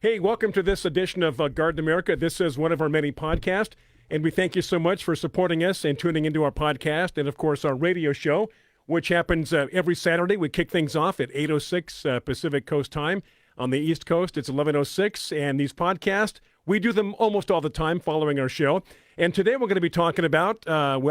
Hey, welcome to this edition of Garden America. This is one of our many podcasts, and we thank you so much for supporting us and tuning into our podcast and, of course, our radio show, which happens every Saturday. We kick things off at 8:06 Pacific Coast time. On the East Coast, it's 11:06, and these podcasts, we do them almost all the time following our show. And today we're going to be talking about,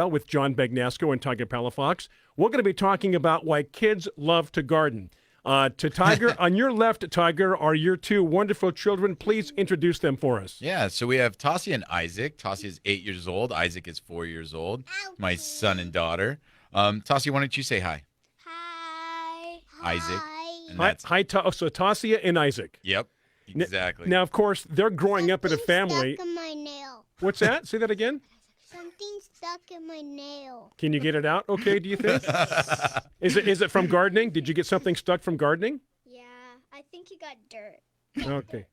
with John Bagnasco and Tiger Palafox, we're going to be talking about why kids love to garden. To Tiger, on your left, Tiger, are your two wonderful children. Please introduce them for us. Yeah, so we have Tasia and Isaac. Tasia is 8 years old. Isaac is 4 years old. My son and daughter. Tasia, why don't you say hi? Hi. Isaac. And So Tasia and Isaac. Yep, exactly. Now, of course, they're growing up in a family. Stuck in my nail. What's that? Say that again. Something stuck in my nail. Can you get it out? Okay, do you think? Is it from gardening? Did you get something stuck from gardening? Yeah, I think you got dirt. Okay.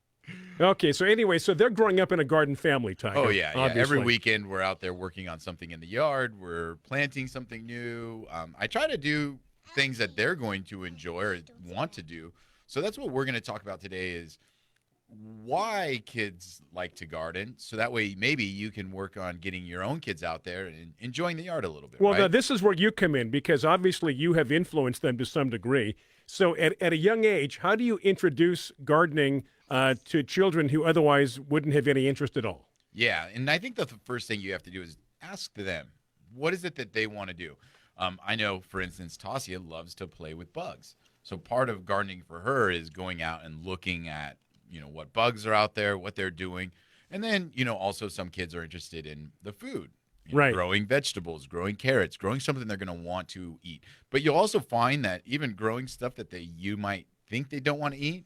Okay, so anyway, so they're growing up in a garden family, Tiger. Oh, yeah. Obviously. Every weekend we're out there working on something in the yard. We're planting something new. I try to do things that they're going to enjoy or want to do. So that's what we're going to talk about today is why kids like to garden. So that way maybe you can work on getting your own kids out there and enjoing the yard a little bit. Well, right? now, this is where you come in because obviously you have influenced them to some degree. So at a young age, how do you introduce gardening to children who otherwise wouldn't have any interest at all? Yeah, and I think that the first thing you have to do is ask them, what is it that they want to do? I know, for instance, Tasia loves to play with bugs. So part of gardening for her is going out and looking at, what bugs are out there, what they're doing. And then, also some kids are interested in the food. Right. Growing vegetables, growing carrots, growing something they're going to want to eat. But you'll also find that even growing stuff that you might think they don't want to eat,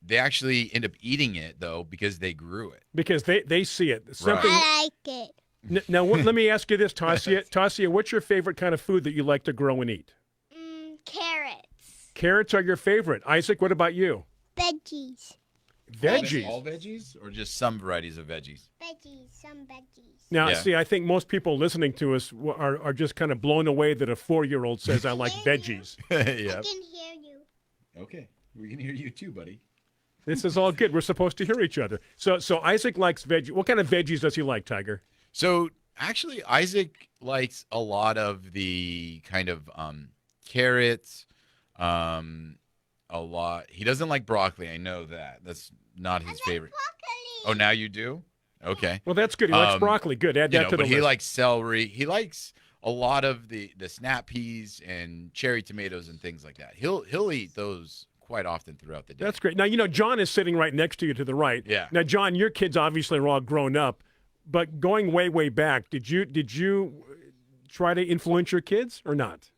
they actually end up eating it, though, because they grew it. Because they see it. Something. I like it. Now, let me ask you this, Tasia. Tasia, what's your favorite kind of food that you like to grow and eat? Carrots. Carrots are your favorite. Isaac, what about you? Veggies. Veggies. All veggies or just some varieties of veggies? Veggies. Some veggies. Now, Yeah. see, I think most people listening to us are just kind of blown away that a 4-year-old says, I like veggies. I Yeah. can hear you. Okay. We can hear you too, buddy. This is all good. We're supposed to hear each other. So Isaac likes veggies. What kind of veggies does he like, Tiger? So actually, Isaac likes a lot of the kind of carrots, a lot. He doesn't like broccoli. I know that. That's not his favorite. Broccoli. Oh, now you do? Okay. Well, that's good. He likes broccoli. Good. Add that to the but he list. likes celery. He likes a lot of the snap peas and cherry tomatoes and things like that. He'll eat those quite often throughout the day. That's great. Now, John is sitting right next to you to the right. Yeah. Now, John, your kids obviously are all grown up, but going way, way back, did you try to influence your kids or not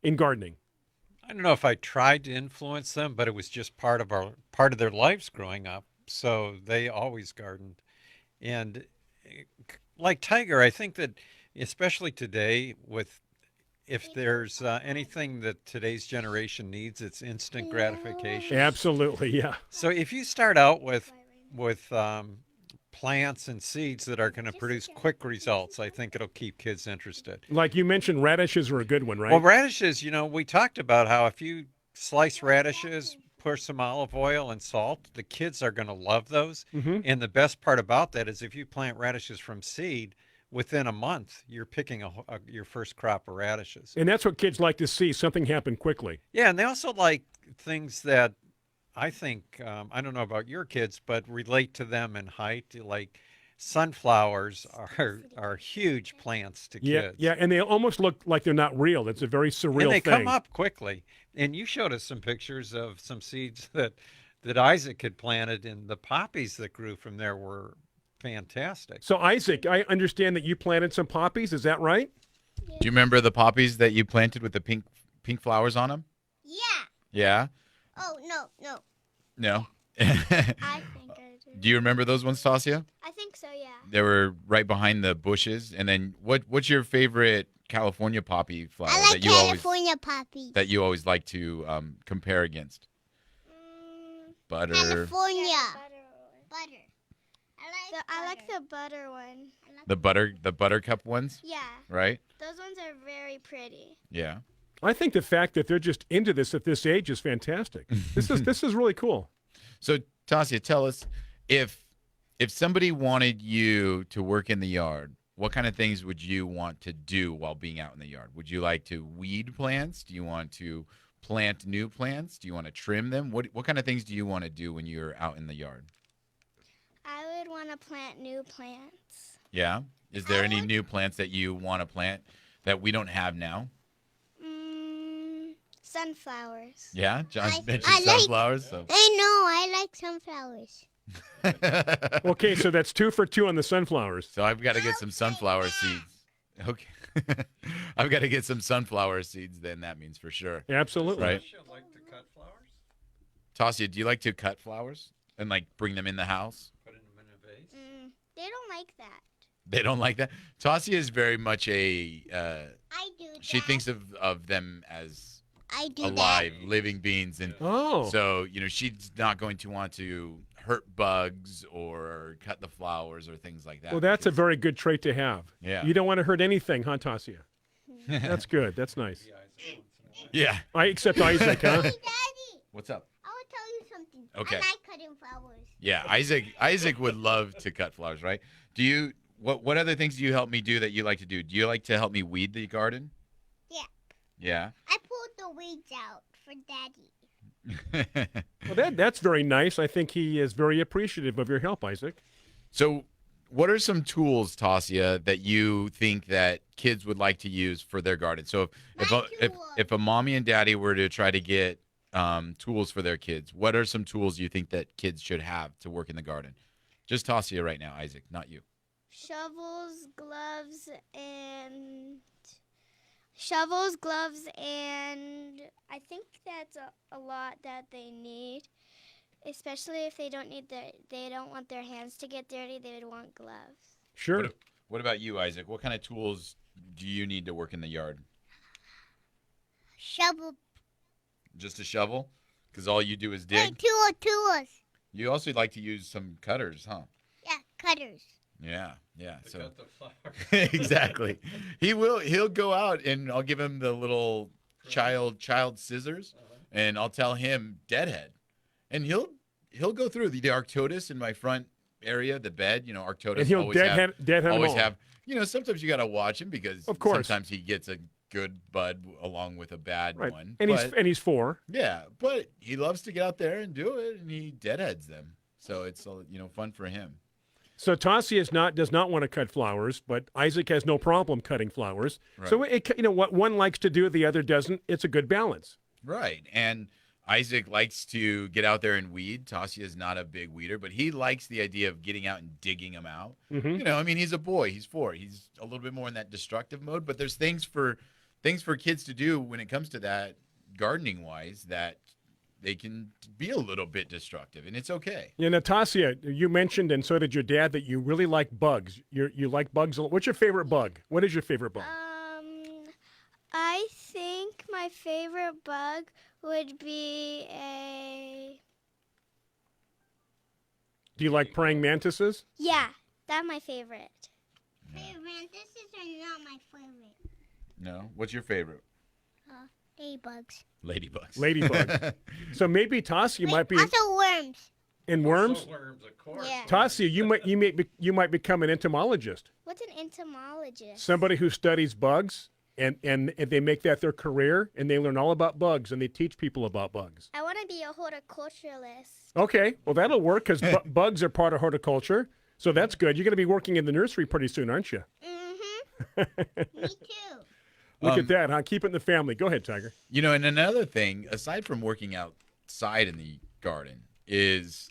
in gardening? I don't know if I tried to influence them, but it was just part of their lives growing up. So they always gardened. And like Tiger, I think that especially today if there's anything that today's generation needs, it's instant gratification. Absolutely, yeah. So if you start out with plants and seeds that are going to produce quick results, I think it'll keep kids interested. Like you mentioned, radishes are a good one, right? Well, radishes, we talked about how if you slice radishes, pour some olive oil and salt, the kids are going to love those. Mm-hmm. And the best part about that is if you plant radishes from seed, within a month, you're picking your first crop of radishes. And that's what kids like to see, something happen quickly. Yeah, and they also like things that I think, I don't know about your kids, but relate to them in height. Like sunflowers are huge plants to kids. Yeah, and they almost look like they're not real. It's a very surreal and they thing. come up quickly. And you showed us some pictures of some seeds that Isaac had planted, and the poppies that grew from there were fantastic. So, Isaac, I understand that you planted some poppies. Is that right? Do you remember the poppies that you planted with the pink flowers on them? Yeah. Yeah? Oh, no. No? I think I do. Do you remember those ones, Tasia? I think so, yeah. They were right behind the bushes. And then what's your favorite California poppy flower I like California poppies. that you always like to compare against? Butter. California. Butter. I like the butter one. The buttercup ones, Yeah. right? Those ones are very pretty. Yeah. I think the fact that they're just into this at this age is fantastic. This is really cool. So Tasia, tell us if somebody wanted you to work in the yard, what kind of things would you want to do while being out in the yard? Would you like to weed plants? Do you want to plant new plants? Do you want to trim them? What kind of things do you want to do when you're out in the yard? I would want to plant new plants. Yeah. Is there any new plants that you want to plant that we don't have now? Sunflowers. Yeah, John mentioned sunflowers. So. I know, I like sunflowers. Okay, so that's 2 for 2 on the sunflowers. So I've got to get some sunflower seeds. Okay. I've got to get some sunflower seeds then, that means for sure. Absolutely. Right. Tasia like to cut flowers? Tasia, do you like to cut flowers and like bring them in the house? Put them in a vase? They don't like that. They don't like that. Tasia is very much a. I do that. She thinks of them as I do alive, living beings, and Oh. so she's not going to want to hurt bugs or cut the flowers or things like that. Well, that's a very good trait to have. Yeah. You don't want to hurt anything, huh, Tasia? That's good. That's nice. Yeah. Except Isaac, huh? Hey, Daddy, What's up? I will tell you something. Okay. I like cutting flowers. Yeah, Isaac would love to cut flowers, right? Do you? What other things do you help me do that you like to do? Do you like to help me weed the garden? Yeah. Yeah. I pulled the weeds out for Daddy. Well, that's very nice. I think he is very appreciative of your help, Isaac. So, what are some tools, Tasia, that you think that kids would like to use for their garden? So, if a mommy and daddy were to try to get tools for their kids, what are some tools you think that kids should have to work in the garden? Just Tasia right now, Isaac, not you. Shovels, gloves, and I think that's a lot that they need. Especially if they don't want their hands to get dirty, they would want gloves. Sure. What about you, Isaac? What kind of tools do you need to work in the yard? Shovel. Just a shovel? Because all you do is dig? Hey, tools. You also like to use some cutters, huh? Yeah, cutters. Yeah. So Cut the flowers. exactly. He'll go out and I'll give him the little child scissors and I'll tell him deadhead. And he'll go through the Arctodus in my front area, the bed, Arctodus. And he'll always deadhead always them all. have, sometimes you got to watch him because Of course. sometimes he gets a good bud along with a bad Right. one. And But- he's 4. yeah, but he loves to get out there and do it, and he deadheads them. So it's fun for him. So Tasia does not want to cut flowers, but Isaac has no problem cutting flowers. Right. So what one likes to do, the other doesn't. It's a good balance. Right, and Isaac likes to get out there and weed. Tasia is not a big weeder, but he likes the idea of getting out and digging them out. Mm-hmm. He's a boy. He's 4. He's a little bit more in that destructive mode, but there's things for kids to do when it comes to that gardening wise that they can be a little bit destructive, and it's okay. Yeah, Natasha, you mentioned, and so did your dad, that you really like bugs. You like bugs a lot. What's your favorite bug? What is your favorite bug? I think my favorite bug would be a... Do you like praying mantises? Yeah, that's my favorite. Yeah. Mantises are not my favorite. No? What's your favorite? Ladybugs. Ladybugs. Ladybug. So maybe Tasia might be Also worms. in worms. Also worms, of course. Yeah. Tasia, you might become an entomologist. What's an entomologist? Somebody who studies bugs, and they make that their career, and they learn all about bugs, and they teach people about bugs. I want to be a horticulturalist. Okay, well that'll work because bugs are part of horticulture, so that's good. You're going to be working in the nursery pretty soon, aren't you? Mm-hmm. Me too. Look at that, huh? Keep it in the family. Go ahead, Tiger. And another thing, aside from working outside in the garden, is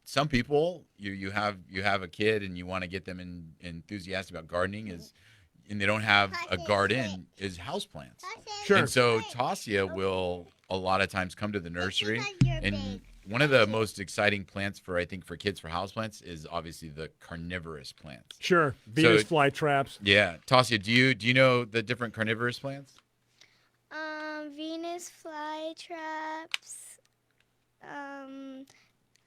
some people you have a kid and you want to get them enthusiastic about gardening and they don't have a garden is houseplants. Sure. And so Tasia will a lot of times come to the nursery, and one of the most exciting plants for kids for houseplants is obviously the carnivorous plants. Sure. Venus flytraps. Yeah, Tasia, do you know the different carnivorous plants? Venus flytraps.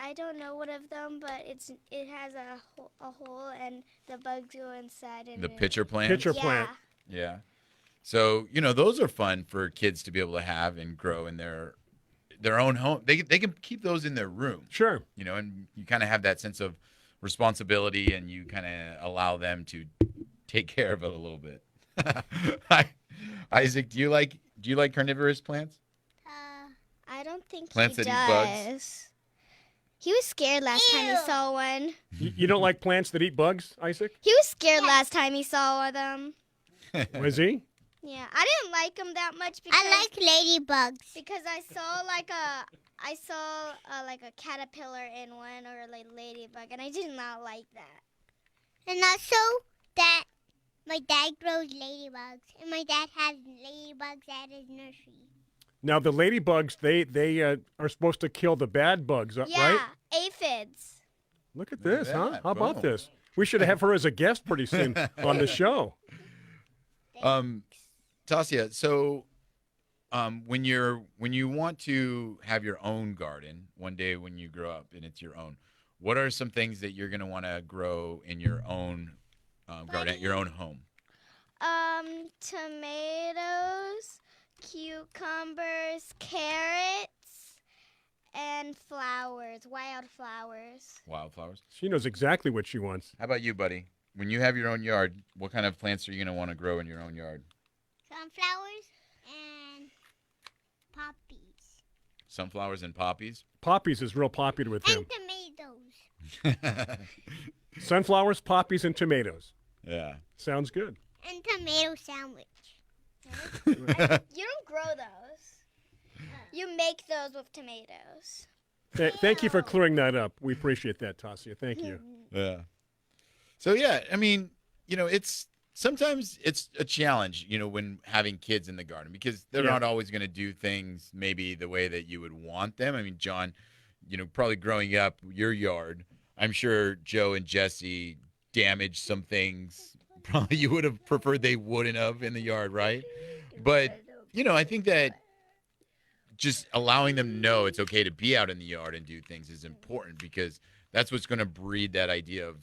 I don't know one of them, but it has a hole and the bugs go inside. And The pitcher plant. Pitcher plant. Yeah. So those are fun for kids to be able to have and grow in their their own home. They can keep those in their room, Sure. you know, and you kind of have that sense of responsibility, and you kind of allow them to take care of it a little bit. Isaac, do you like carnivorous plants? I don't think Plants he that eat bugs? does. He was scared last time he saw one. You don't like plants that eat bugs, Isaac? He was scared last time he saw them. Was he? Yeah, I didn't like him that much because I like ladybugs. because I saw like a caterpillar in one or like ladybug, and I did not like that. And also that my dad grows ladybugs, and my dad has ladybugs at his nursery. Now, the ladybugs, they are supposed to kill the bad bugs, Yeah, right? aphids. Look at Look at this, huh? that. How about Boom. this? We should have her as a guest pretty soon on the show. Tasia, so when you want to have your own garden one day when you grow up and it's your own, what are some things that you're going to want to grow in your own garden at your own home? Tomatoes, cucumbers, carrots, and flowers, wildflowers. Wildflowers. She knows exactly what she wants. How about you, buddy? When you have your own yard, what kind of plants are you going to want to grow in your own yard? Sunflowers and poppies. Sunflowers and poppies? Poppies is real popular with him. And tomatoes. Sunflowers, poppies, and tomatoes. Yeah. Sounds good. And tomato sandwich. You don't grow those. You make those with tomatoes. Thank you for clearing that up. We appreciate that, Tasia. Thank you. Yeah. So yeah, I mean, you know, sometimes it's a challenge, you know, when having kids in the garden, because they're Yeah. not always going to do things maybe the way that you would want them. I mean, John, you know, probably growing up your yard, I'm sure Joe and Jesse damaged some things probably you would have preferred they wouldn't have in the yard, right? But, you know, I think that just allowing them to know it's okay to be out in the yard and do things is important, because that's what's going to breed that idea of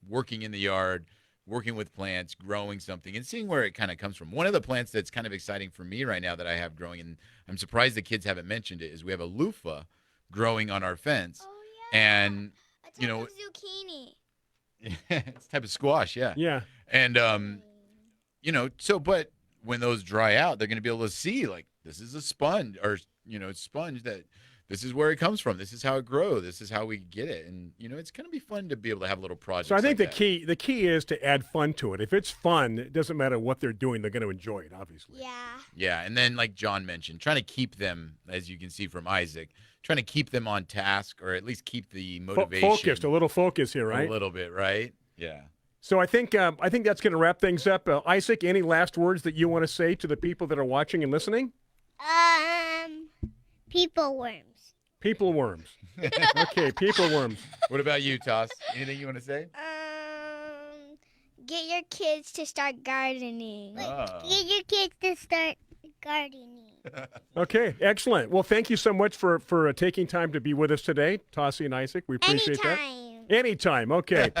working in the yard, working with plants, growing something, and seeing where it kind of comes from. One of the plants that's kind of exciting for me right now that I have growing, and I'm surprised the kids haven't mentioned it, is we have a loofah growing on our fence. Oh yeah. And, a type you know, of zucchini. it's a type of squash, yeah. Yeah. And, you know, so, but when those dry out, they're going to be able to see, like, this is a sponge, or, you know, sponge that this is where it comes from. This is how it grows. This is how we get it. And, you know, it's going to be fun to be able to have little projects. So I think like the key is to add fun to it. If it's fun, it doesn't matter what they're doing. They're going to enjoy it, obviously. Yeah. Yeah, and then like John mentioned, trying to keep them, as you can see from Isaac, trying to keep them on task, or at least keep the motivation Focused, a little focus here, right? a little bit, right? Yeah. So I think that's going to wrap things up. Isaac, any last words that you want to say to the people that are watching and listening? People worms. People worms. Okay, people worms. What about you, Toss? Anything you want to say? Get your kids to start gardening. Oh. Get your kids to start gardening. Okay, excellent. Well, thank you so much for taking time to be with us today, Tossie and Isaac. We appreciate that. Anytime. Okay.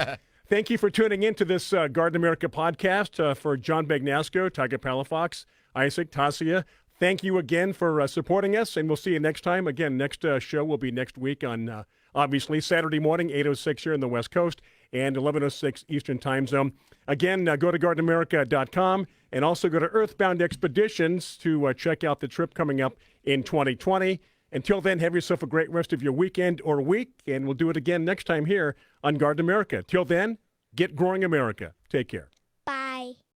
Thank you for tuning in to this Garden America podcast. For John Bagnasco, Tiger Palafox, Isaac, Tasia, thank you again for supporting us, and we'll see you next time. Again, next show will be next week on, obviously, Saturday morning, 8:06 here in the West Coast, and 11:06 Eastern Time Zone. Again, go to gardenamerica.com, and also go to Earthbound Expeditions to check out the trip coming up in 2020. Until then, have yourself a great rest of your weekend or week, and we'll do it again next time here on Garden America. Till then, get growing America. Take care.